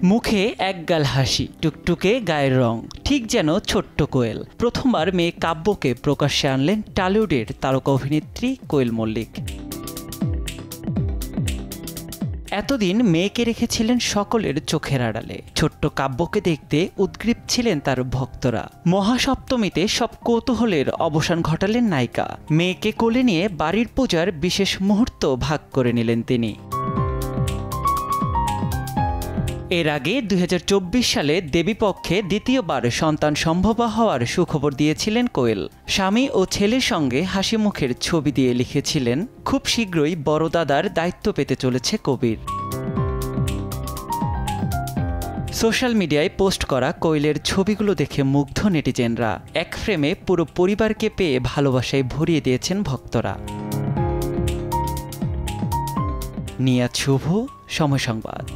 মুখে একগাল হাসি, টুকটুকে গায়ের রং, ঠিক যেন ছোট্ট কোয়েল। প্রথমবার মেয়ে কাব্যকে প্রকাশ্যে আনলেন টলিউডের তারকা অভিনেত্রী কোয়েল মল্লিক। এতদিন মেয়েকে রেখেছিলেন সকলের চোখের আড়ালে। ছোট্ট কাব্যকে দেখতে উদ্গ্রীব ছিলেন তার ভক্তরা। মহাসপ্তমীতে সব কৌতূহলের অবসান ঘটালেন নায়িকা। মেয়েকে কোলে নিয়ে বাড়ির পূজার বিশেষ মুহূর্ত ভাগ করে নিলেন তিনি। এর আগে ২০২৪ সালে দেবীপক্ষে দ্বিতীয়বার সন্তান সম্ভব হওয়ার সুখবর দিয়েছিলেন কোয়েল। স্বামী ও ছেলের সঙ্গে হাসি মুখের ছবি দিয়ে লিখেছিলেন, খুব শীঘ্রই বড় দাদার দায়িত্ব পেতে চলেছে কবির। সোশ্যাল মিডিয়ায় পোস্ট করা কোয়েলের ছবিগুলো দেখে মুগ্ধ নেটিজেনরা। এক ফ্রেমে পুরো পরিবারকে পেয়ে ভালোবাসায় ভরিয়ে দিয়েছেন ভক্তরা। নিয়াজ শুভ, সময় সংবাদ।